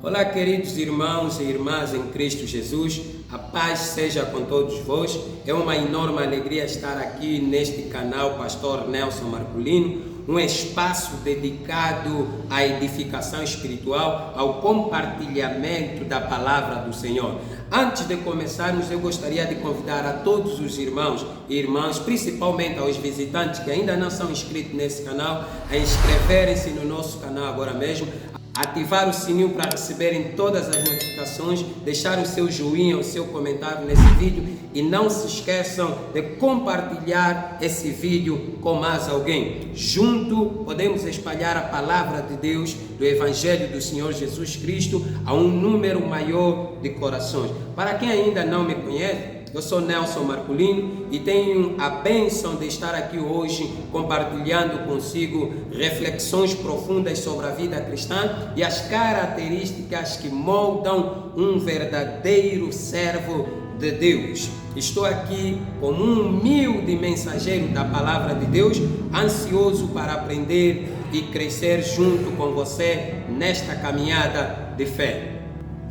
Olá, queridos irmãos e irmãs em Cristo Jesus, a paz seja com todos vós. É uma enorme alegria estar aqui neste canal Pastor Nelson Marculino, um espaço dedicado à edificação espiritual, ao compartilhamento da palavra do Senhor. Antes de começarmos, eu gostaria de convidar a todos os irmãos e irmãs, principalmente aos visitantes que ainda não são inscritos nesse canal, a inscreverem-se no nosso canal agora mesmo, ativar o sininho para receberem todas as notificações, deixar o seu joinha, o seu comentário nesse vídeo e não se esqueçam de compartilhar esse vídeo com mais alguém. Junto podemos espalhar a palavra de Deus, do Evangelho do Senhor Jesus Cristo a um número maior de corações. Para quem ainda não me conhece, eu sou Nelson Marculino e tenho a bênção de estar aqui hoje compartilhando consigo reflexões profundas sobre a vida cristã e as características que moldam um verdadeiro servo de Deus. Estou aqui como um humilde mensageiro da palavra de Deus, ansioso para aprender e crescer junto com você nesta caminhada de fé.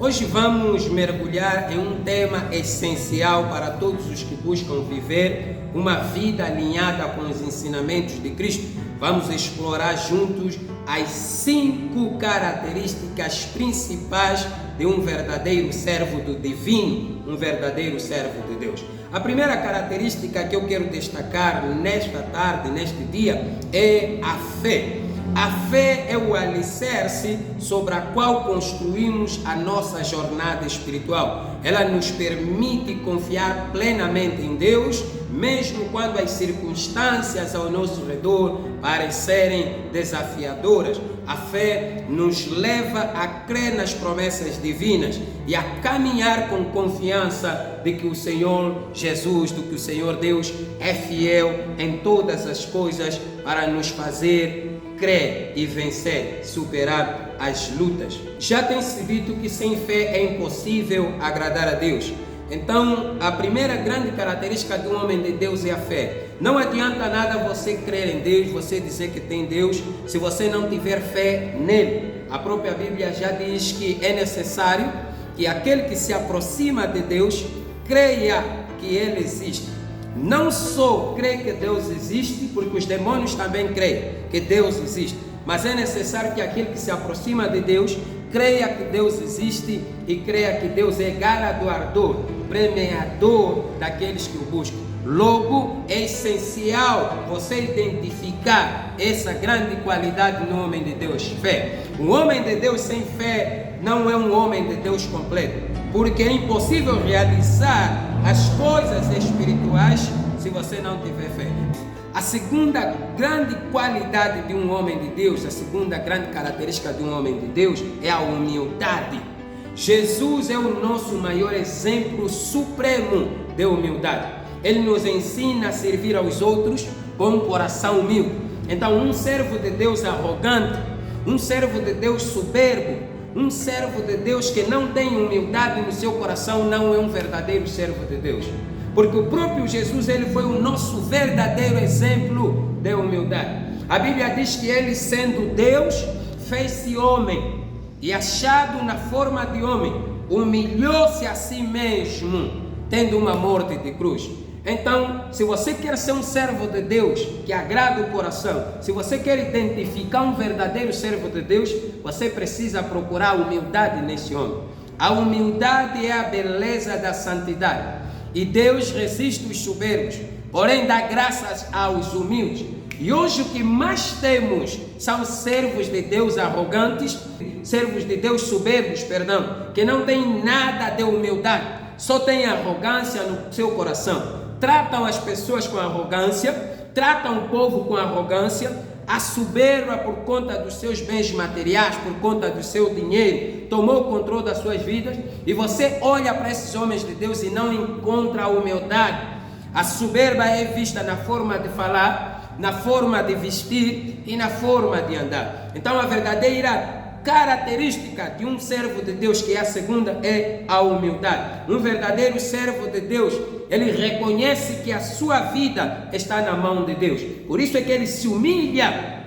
Hoje vamos mergulhar em um tema essencial para todos os que buscam viver uma vida alinhada com os ensinamentos de Cristo. Vamos explorar juntos as 5 características principais de um verdadeiro servo do divino, um verdadeiro servo de Deus. A primeira característica que eu quero destacar nesta tarde, neste dia, é a fé. A fé é o alicerce sobre a qual construímos a nossa jornada espiritual. Ela nos permite confiar plenamente em Deus, mesmo quando as circunstâncias ao nosso redor parecerem desafiadoras. A fé nos leva a crer nas promessas divinas e a caminhar com confiança de que o Senhor Jesus, de que o Senhor Deus é fiel em todas as coisas para nos fazer crer e vencer, superar as lutas. Já tem se dito que sem fé é impossível agradar a Deus. Então, a primeira grande característica de um homem de Deus é a fé. Não adianta nada você crer em Deus, você dizer que tem Deus, se você não tiver fé nele. A própria Bíblia já diz que é necessário que aquele que se aproxima de Deus creia que ele existe. Não só crê que Deus existe, porque os demônios também creem que Deus existe, mas é necessário que aquele que se aproxima de Deus creia que Deus existe e creia que Deus é galardoador, premiador daqueles que o buscam. Logo, é essencial você identificar essa grande qualidade no homem de Deus, fé. Um homem de Deus sem fé não é um homem de Deus completo, porque é impossível realizar as coisas espirituais se você não tiver fé. A segunda grande qualidade de um homem de Deus, a segunda grande característica de um homem de Deus é a humildade. Jesus é o nosso maior exemplo supremo de humildade. Ele nos ensina a servir aos outros com um coração humilde. Então, um servo de Deus arrogante, um servo de Deus soberbo, um servo de Deus que não tem humildade no seu coração não é um verdadeiro servo de Deus. Porque o próprio Jesus, ele foi o nosso verdadeiro exemplo de humildade. A Bíblia diz que ele, sendo Deus, fez-se homem e, achado na forma de homem, humilhou-se a si mesmo, tendo uma morte de cruz. Então, se você quer ser um servo de Deus que agrada o coração, se você quer identificar um verdadeiro servo de Deus, você precisa procurar humildade nesse homem. A humildade é a beleza da santidade. E Deus resiste os soberbos, porém dá graças aos humildes. E hoje o que mais temos são servos de Deus arrogantes, servos de Deus soberbos, que não têm nada de humildade, só têm arrogância no seu coração. Tratam as pessoas com arrogância, tratam o povo com arrogância, a soberba por conta dos seus bens materiais, por conta do seu dinheiro, tomou o controle das suas vidas, e você olha para esses homens de Deus e não encontra a humildade. A soberba é vista na forma de falar, na forma de vestir e na forma de andar. Então a verdadeira característica de um servo de Deus, que é a segunda, é a humildade. Um verdadeiro servo de Deus, ele reconhece que a sua vida está na mão de Deus. Por isso é que ele se humilha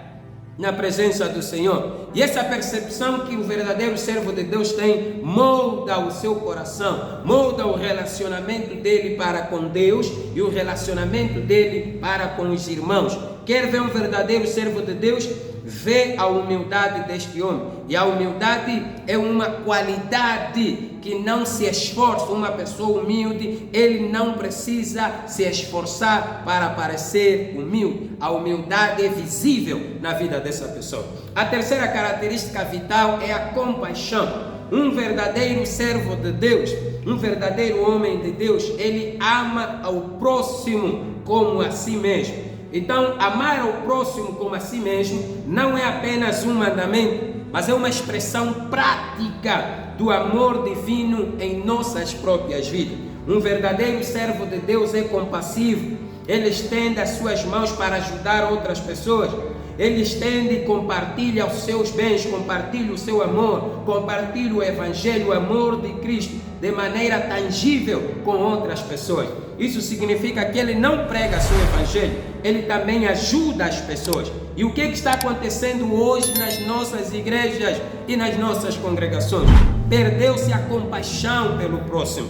na presença do Senhor. E essa percepção que o verdadeiro servo de Deus tem molda o seu coração, molda o relacionamento dele para com Deus e o relacionamento dele para com os irmãos. Quer ver um verdadeiro servo de Deus? Vê a humildade deste homem. E a humildade é uma qualidade que não se esforça. Uma pessoa humilde, ele não precisa se esforçar para parecer humilde. A humildade é visível na vida dessa pessoa. A terceira característica vital é a compaixão. Um verdadeiro servo de Deus, um verdadeiro homem de Deus, ele ama ao próximo como a si mesmo. Então, amar ao próximo como a si mesmo não é apenas um mandamento, mas é uma expressão prática do amor divino em nossas próprias vidas. Um verdadeiro servo de Deus é compassivo, ele estende as suas mãos para ajudar outras pessoas, ele estende e compartilha os seus bens, compartilha o seu amor, compartilha o Evangelho, o amor de Cristo, de maneira tangível com outras pessoas. Isso significa que ele não prega seu Evangelho, ele também ajuda as pessoas. E o que está acontecendo hoje nas nossas igrejas e nas nossas congregações? Perdeu-se a compaixão pelo próximo.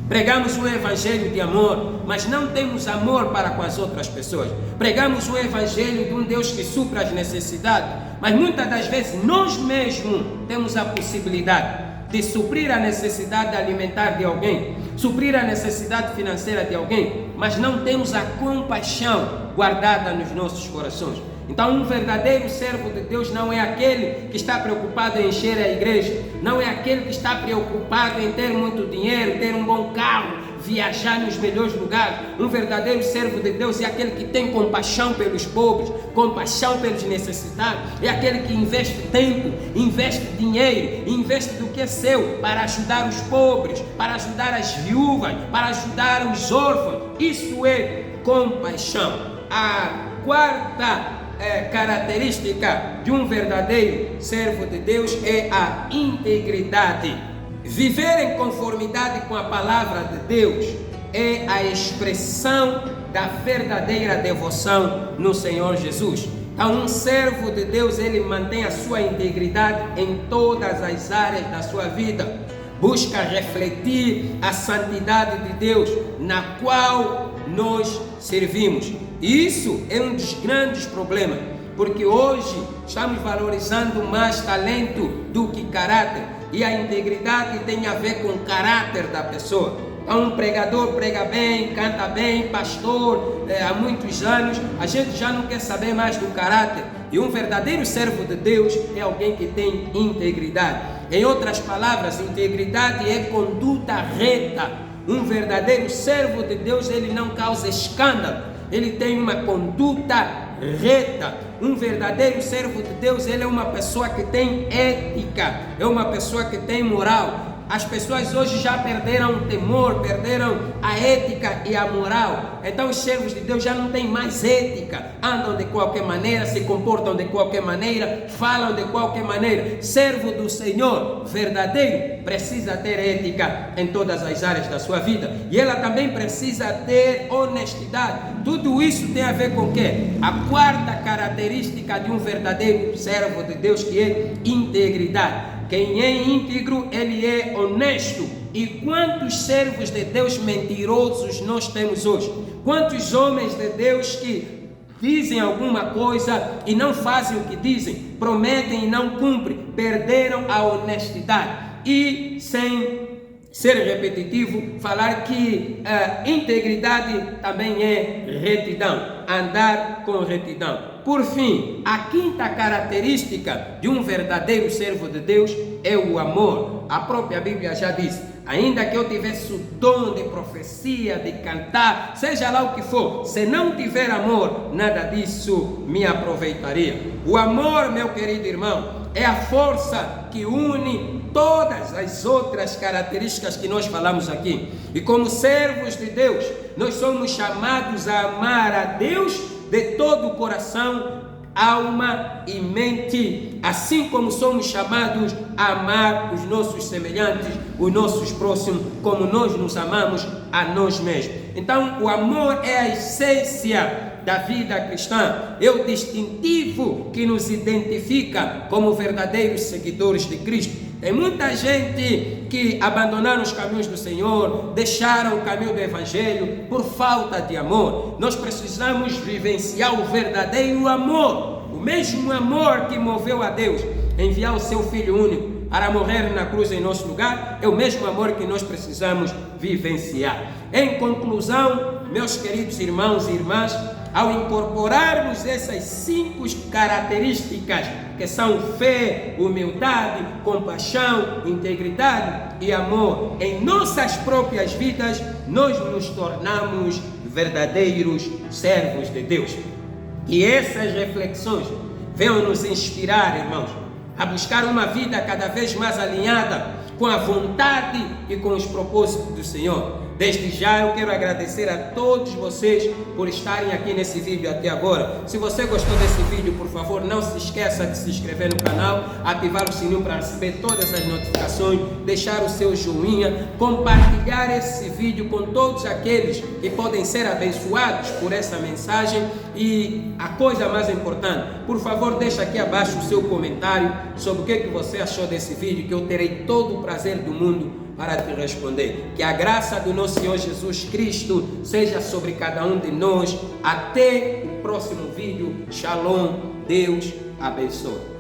Pregamos um evangelho de amor, mas não temos amor para com as outras pessoas. Pregamos um evangelho de um Deus que supra as necessidades, mas muitas das vezes nós mesmos temos a possibilidade de suprir a necessidade alimentar de alguém, suprir a necessidade financeira de alguém, mas não temos a compaixão guardada nos nossos corações. Então, um verdadeiro servo de Deus não é aquele que está preocupado em encher a igreja, não é aquele que está preocupado em ter muito dinheiro, ter um bom carro, viajar nos melhores lugares. Um verdadeiro servo de Deus é aquele que tem compaixão pelos pobres, compaixão pelos necessitados, é aquele que investe tempo, investe dinheiro, investe do que é seu para ajudar os pobres, para ajudar as viúvas, para ajudar os órfãos. Isso é compaixão. A quarta característica de um verdadeiro servo de Deus é a integridade. Viver em conformidade com a palavra de Deus é a expressão da verdadeira devoção no Senhor Jesus. Então, um servo de Deus, ele mantém a sua integridade em todas as áreas da sua vida. Busca refletir a santidade de Deus na qual nós servimos. E isso é um dos grandes problemas, porque hoje estamos valorizando mais talento do que caráter, e a integridade tem a ver com o caráter da pessoa. Então, um pregador prega bem, canta bem, pastor, há muitos anos, a gente já não quer saber mais do caráter. E um verdadeiro servo de Deus é alguém que tem integridade. Em outras palavras, integridade é conduta reta. Um verdadeiro servo de Deus, ele não causa escândalo, ele tem uma conduta reta. Um verdadeiro servo de Deus, ele é uma pessoa que tem ética, é uma pessoa que tem moral. As pessoas hoje já perderam o temor, perderam a ética e a moral. Então os servos de Deus já não têm mais ética, andam de qualquer maneira, se comportam de qualquer maneira, falam de qualquer maneira. Servo do Senhor verdadeiro precisa ter ética em todas as áreas da sua vida, e ela também precisa ter honestidade. Tudo isso tem a ver com o quê? A quarta característica de um verdadeiro servo de Deus, que é integridade. Quem é íntegro, ele é honesto. E quantos servos de Deus mentirosos nós temos hoje? Quantos homens de Deus que dizem alguma coisa e não fazem o que dizem, prometem e não cumprem, perderam a honestidade. E sem ser repetitivo, falar que integridade também é retidão, andar com retidão. Por fim, a quinta característica de um verdadeiro servo de Deus é o amor. A própria Bíblia já diz: ainda que eu tivesse o dom de profecia, de cantar, seja lá o que for, se não tiver amor, nada disso me aproveitaria. O amor, meu querido irmão, é a força que une todas as outras características que nós falamos aqui. E como servos de Deus, nós somos chamados a amar a Deus de todo o coração, alma e mente, assim como somos chamados a amar os nossos semelhantes, os nossos próximos, como nós nos amamos a nós mesmos. Então, o amor é a essência da vida cristã, é o distintivo que nos identifica como verdadeiros seguidores de Cristo. Tem muita gente que abandonaram os caminhos do Senhor, deixaram o caminho do Evangelho por falta de amor. Nós precisamos vivenciar o verdadeiro amor, o mesmo amor que moveu a Deus a enviar o seu Filho único para morrer na cruz em nosso lugar, é o mesmo amor que nós precisamos vivenciar. Em conclusão, meus queridos irmãos e irmãs, ao incorporarmos essas 5 características, que são fé, humildade, compaixão, integridade e amor, em nossas próprias vidas, nós nos tornamos verdadeiros servos de Deus. E essas reflexões venham nos inspirar, irmãos, a buscar uma vida cada vez mais alinhada com a vontade e com os propósitos do Senhor. Desde já eu quero agradecer a todos vocês por estarem aqui nesse vídeo até agora. Se você gostou desse vídeo, por favor, não se esqueça de se inscrever no canal, ativar o sininho para receber todas as notificações, deixar o seu joinha, compartilhar esse vídeo com todos aqueles que podem ser abençoados por essa mensagem. E a coisa mais importante, por favor, deixa aqui abaixo o seu comentário sobre o que você achou desse vídeo, que eu terei todo o prazer do mundo para te responder. Que a graça do nosso Senhor Jesus Cristo seja sobre cada um de nós. Até o próximo vídeo. Shalom. Deus abençoe.